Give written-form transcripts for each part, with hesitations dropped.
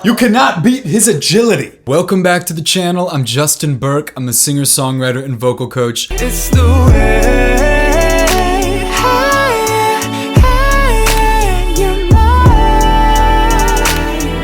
You cannot beat his agility. Welcome back to the channel. I'm Justin Burke. I'm a singer, songwriter, and vocal coach. It's the way you're mine.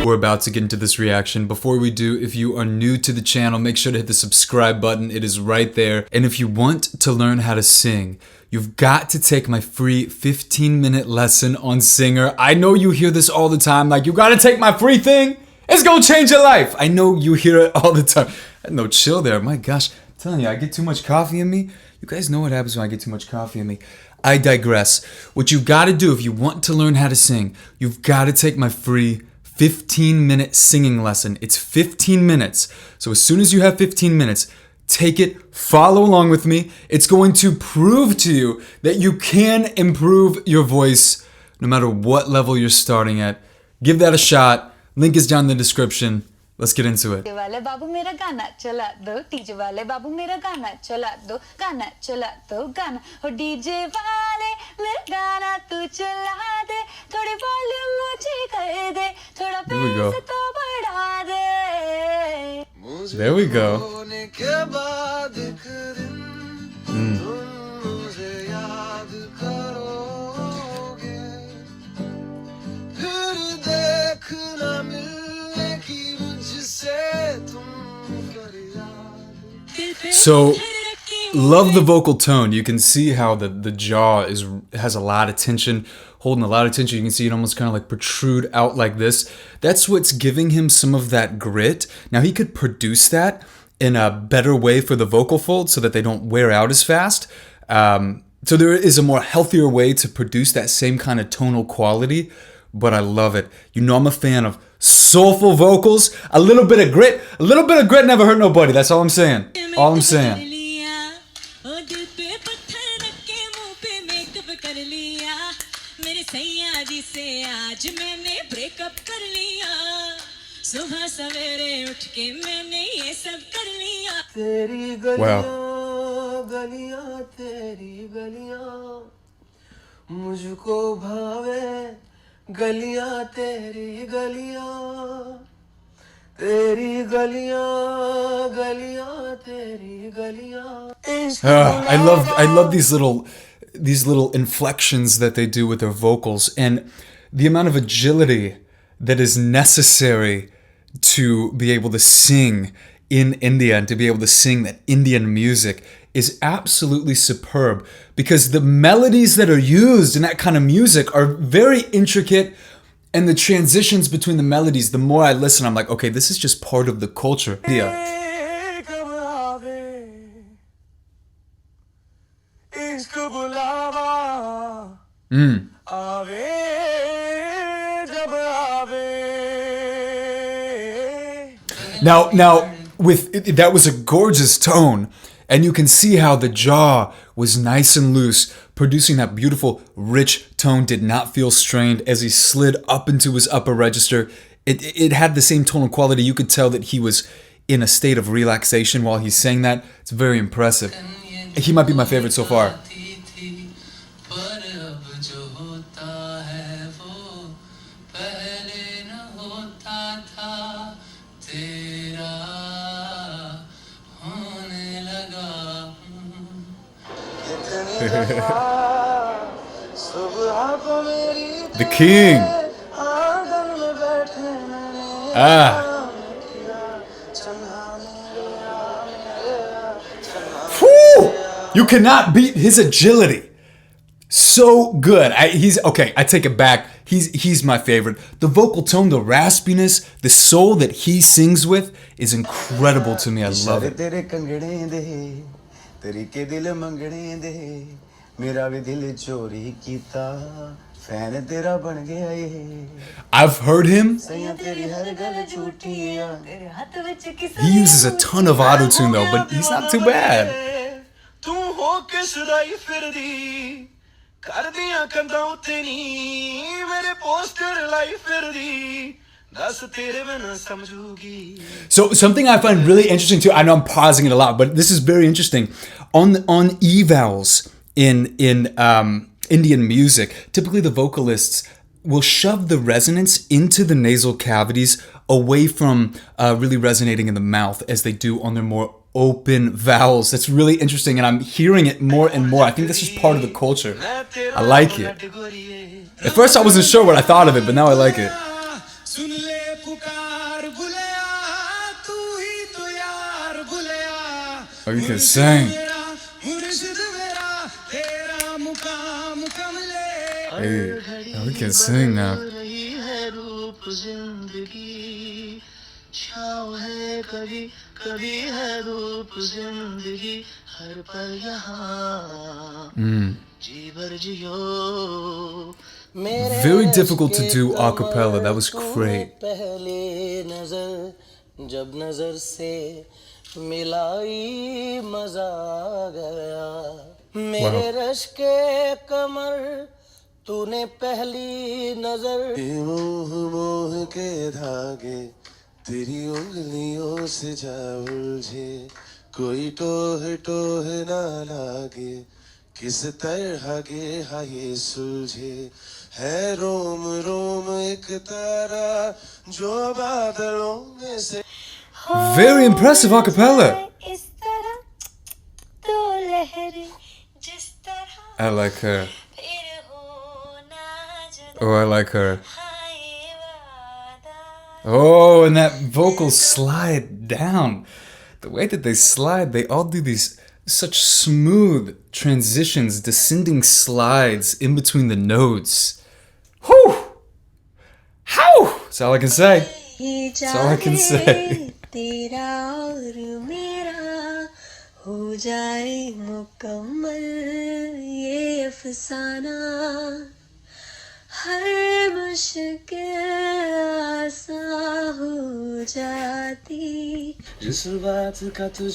We're about to get into this reaction. Before we do, if you are new to the channel, make sure to hit the subscribe button. It is right there. And if you want to learn how to sing, you've got to take my free 15-minute lesson on Singer. I know you hear this all the time, like, you gotta take my free thing. It's gonna change your life. I know you hear it all the time. No, chill there. My gosh, I'm telling you, I get too much coffee in me. You guys know what happens when I get too much coffee in me. I digress. What you gotta do if you want to learn how to sing, you've gotta take my free 15-minute singing lesson. It's 15 minutes. So as soon as you have 15 minutes, take it, follow along with me. It's going to prove to you that you can improve your voice no matter what level you're starting at. Give that a shot. Link is down in the description. Let's get into it. वाले बाबू मेरा गाना चला दो DJ वाले बाबू मेरा गाना चला दो गाना हो डीजे वाले मेरा गाना तू चला दे थोड़ी वॉल्यूम मुझे कर दे थोड़ा बेस तो बढ़ा दे. There we go. So, love the vocal tone. You can see how the jaw has a lot of tension, holding a lot of tension. You can see it almost kind of like protrude out like this. That's what's giving him some of that grit. Now, he could produce that in a better way for the vocal folds so that they don't wear out as fast. So there is a more healthier way to produce that same kind of tonal quality, but I love it. You know I'm a fan of soulful vocals, a little bit of grit. A little bit of grit never hurt nobody. That's all I'm saying. All I'm saying. Wow. गलियां तेरी गलियां तेरी गलियां गलियां तेरी गलियां. I love these little inflections that they do with their vocals, and the amount of agility that is necessary to be able to sing in India and to be able to sing that Indian music is absolutely superb, because the melodies that are used in that kind of music are very intricate, and the transitions between the melodies, the more I listen, I'm like, okay, this is just part of the culture. Yeah. Now, that was a gorgeous tone. And you can see how the jaw was nice and loose, producing that beautiful, rich tone, did not feel strained as he slid up into his upper register. It had the same tonal quality. You could tell that he was in a state of relaxation while he sang that. It's very impressive. He might be my favorite so far. The king. Whew! You cannot beat his agility. So good. He's okay. I take it back. He's my favorite. The vocal tone, the raspiness, the soul that he sings with is incredible to me. I love it. I've heard him. He uses a ton of autotune though, but he's not too bad. So something I find really interesting too, I know I'm pausing it a lot, but this is very interesting. On evals in Indian music, typically the vocalists will shove the resonance into the nasal cavities away from really resonating in the mouth as they do on their more open vowels. That's really interesting, and I'm hearing it more and more. I think this is part of the culture. I like it. At first I wasn't sure what I thought of it, but now I like it. Oh, you can sing. Hey, oh, we can sing now. Very difficult to do a cappella. That was great. Wow. तूने पहली नजर मोह मोह के धागे तेरी उंगलियों से जा उलझे कोई टोह टोह ना लागे किस तरह गे हा ये सुलझे है रोम रोम एक तारा जो बादलों में से Very impressive a cappella. I like her. Oh, I like her. Oh, and that vocal slide down. The way that they slide, they all do these such smooth transitions, descending slides in between the notes. Whew! How? That's all I can say. That's all I can say.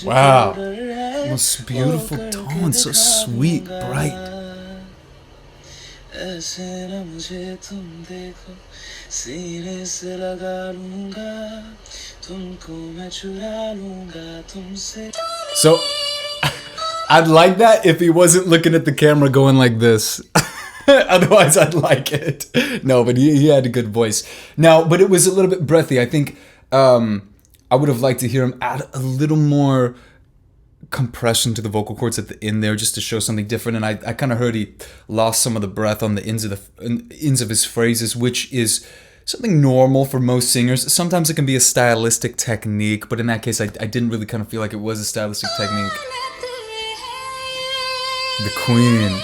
Wow, most beautiful tones, so sweet, bright. So, I'd like that if he wasn't looking at the camera going like this. Otherwise, I'd like it. No, but he had a good voice. Now, but it was a little bit breathy. I think I would have liked to hear him add a little more compression to the vocal cords at the end there, just to show something different. And I kind of heard he lost some of the breath on the ends of his phrases, which is something normal for most singers. Sometimes it can be a stylistic technique, but in that case, I didn't really kind of feel like it was a stylistic technique. The Queen.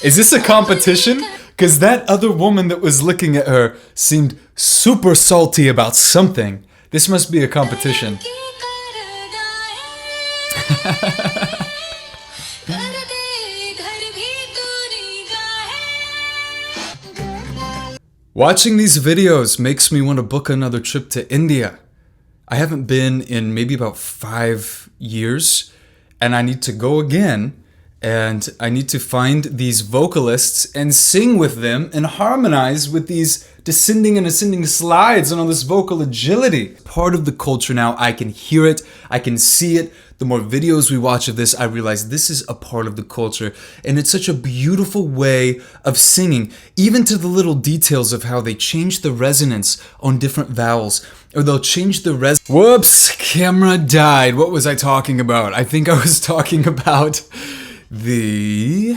Is this a competition? Because that other woman that was looking at her seemed super salty about something. This must be a competition. Watching these videos makes me want to book another trip to India. I haven't been in maybe about 5 years, and I need to go again. And I need to find these vocalists and sing with them and harmonize with these descending and ascending slides and all this vocal agility. Part of the culture now, I can hear it, I can see it. The more videos we watch of this, I realize this is a part of the culture. And it's such a beautiful way of singing, even to the little details of how they change the resonance on different vowels. Or they'll change the Whoops, camera died. What was I talking about? I think I was talking about the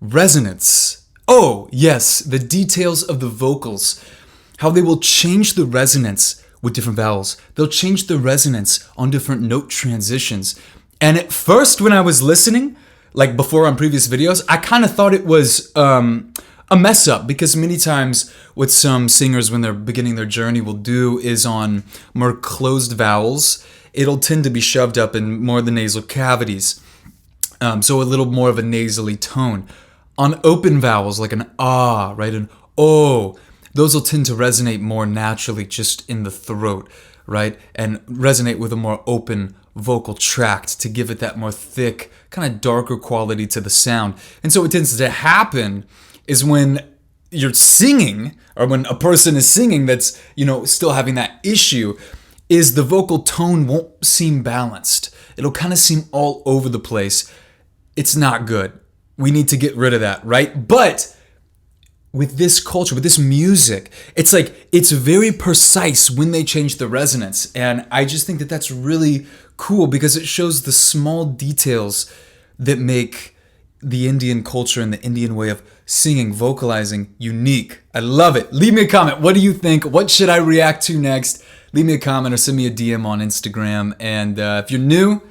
resonance. Oh, yes, the details of the vocals. How they will change the resonance with different vowels. They'll change the resonance on different note transitions. And at first, when I was listening, like before on previous videos, I kind of thought it was a mess up, because many times what some singers when they're beginning their journey will do is on more closed vowels, it'll tend to be shoved up in more of the nasal cavities. So a little more of a nasally tone. On open vowels, like an ah, right, an oh, those will tend to resonate more naturally just in the throat, right? And resonate with a more open vocal tract to give it that more thick, kind of darker quality to the sound. And so what tends to happen is when you're singing, or when a person is singing that's, still having that issue, is the vocal tone won't seem balanced. It'll kind of seem all over the place. It's not good. We need to get rid of that, right? But with this culture, with this music, it's like, it's very precise when they change the resonance. And I just think that that's really cool because it shows the small details that make the Indian culture and the Indian way of singing, vocalizing unique. I love it. Leave me a comment. What do you think? What should I react to next? Leave me a comment or send me a DM on Instagram. And if you're new,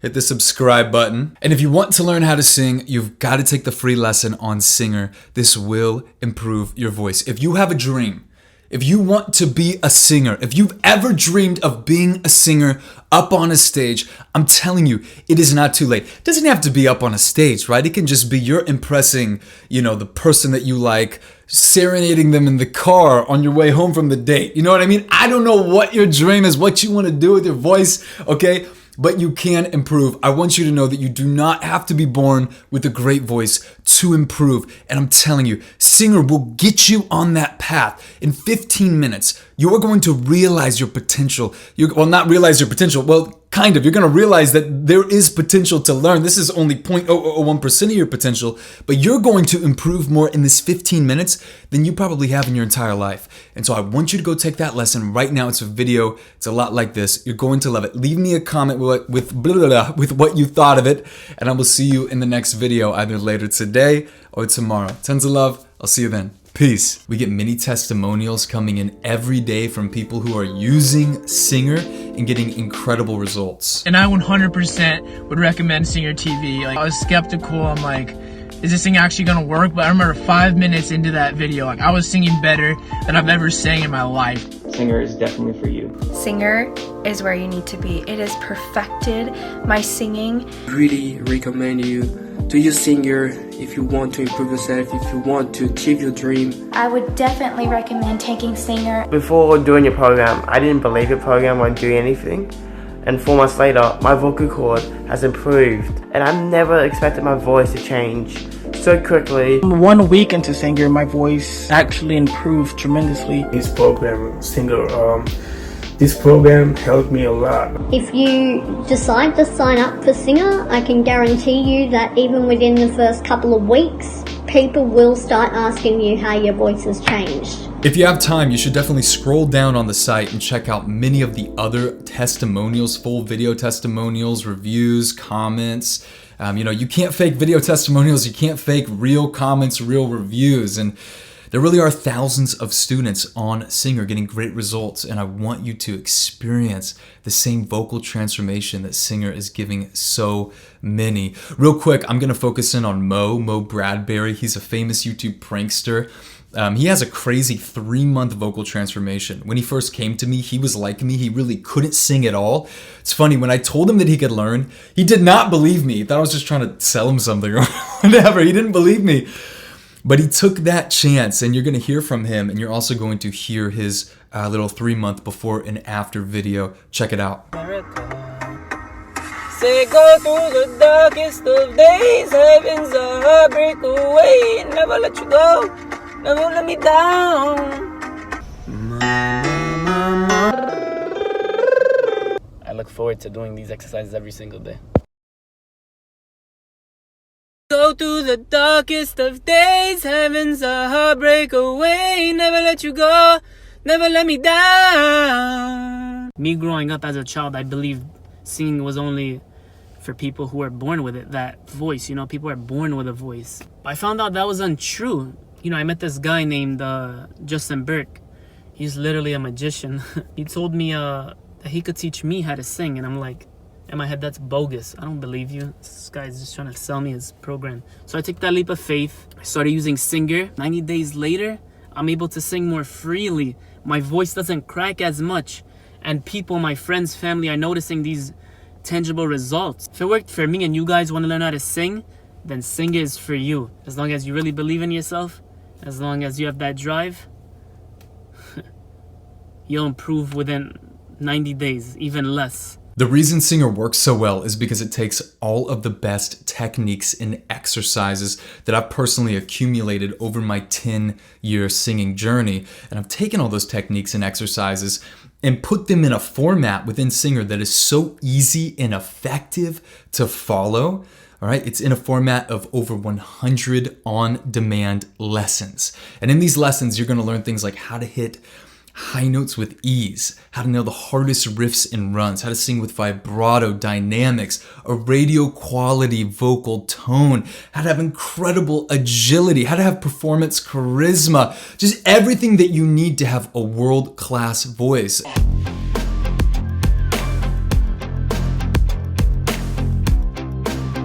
hit the subscribe button. And if you want to learn how to sing, you've got to take the free lesson on Singer. This will improve your voice. If you have a dream, if you want to be a singer, if you've ever dreamed of being a singer up on a stage, I'm telling you, it is not too late. It doesn't have to be up on a stage, right? It can just be you're impressing, the person that you like, serenading them in the car on your way home from the date. You know what I mean? I don't know what your dream is, what you want to do with your voice, okay? But you can improve. I want you to know that you do not have to be born with a great voice to improve. And I'm telling you, Singer will get you on that path. In 15 minutes, you are going to realize your potential. Not realize your potential. Well, kind of. You're going to realize that there is potential to learn. This is only 0.001% of your potential, but you're going to improve more in this 15 minutes than you probably have in your entire life. And so I want you to go take that lesson right now. It's a video. It's a lot like this. You're going to love it. Leave me a comment with what you thought of it, and I will see you in the next video either later today or tomorrow. Tons of love. I'll see you then. Peace. We get many testimonials coming in every day from people who are using Singer and getting incredible results. And I 100% would recommend Singer TV. Like, I was skeptical. I'm like, is this thing actually gonna work? But I remember 5 minutes into that video, like, I was singing better than I've ever sang in my life. Singer is definitely for you. Singer is where you need to be. It has perfected my singing. Really recommend you to use Singer if you want to improve yourself, if you want to achieve your dream. I would definitely recommend taking Singer. Before doing your program, I didn't believe your program won't do anything. And 4 months later, my vocal cord has improved. And I never expected my voice to change so quickly. 1 week into Singer, my voice actually improved tremendously. This program, Singer, this program helped me a lot. If you decide to sign up for Singer, I can guarantee you that even within the first couple of weeks, people will start asking you how your voice has changed. If you have time, you should definitely scroll down on the site and check out many of the other testimonials, full video testimonials, reviews, comments. You can't fake video testimonials, you can't fake real comments, real reviews. And there really are thousands of students on Singer getting great results, and I want you to experience the same vocal transformation that Singer is giving so many. Real quick, I'm gonna focus in on Mo Bradbury. He's a famous YouTube prankster. He has a crazy 3-month vocal transformation. When he first came to me, he was like me. He really couldn't sing at all. It's funny, when I told him that he could learn, he did not believe me. He thought I was just trying to sell him something or whatever. He didn't believe me. But he took that chance, and you're going to hear from him, and you're also going to hear his little 3-month before and after video. Check it out. Say go through the darkest of days, heaven's a heartbreak away, never let you go, never let me down. I look forward to doing these exercises every single day. Go through the darkest of days, heaven's a heartbreak away, never let you go, never let me down. Me growing up as a child, I believed singing was only for people who are born with it, that voice, people are born with a voice. I found out that was untrue. I met this guy named Justin Burke. He's literally a magician. He told me that he could teach me how to sing, and I'm like, in my head, that's bogus. I don't believe you. This guy's just trying to sell me his program. So I took that leap of faith. I started using Singer. 90 days later, I'm able to sing more freely. My voice doesn't crack as much. And people, my friends, family, are noticing these tangible results. If it worked for me and you guys want to learn how to sing, then Singer is for you. As long as you really believe in yourself, as long as you have that drive, you'll improve within 90 days, even less. The reason Singer works so well is because it takes all of the best techniques and exercises that I've personally accumulated over my 10-year singing journey. And I've taken all those techniques and exercises and put them in a format within Singer that is so easy and effective to follow. All right, it's in a format of over 100 on-demand lessons. And in these lessons, you're gonna learn things like how to hit high notes with ease, how to nail the hardest riffs and runs, how to sing with vibrato, dynamics, a radio quality vocal tone, how to have incredible agility, how to have performance charisma, just everything that you need to have a world-class voice.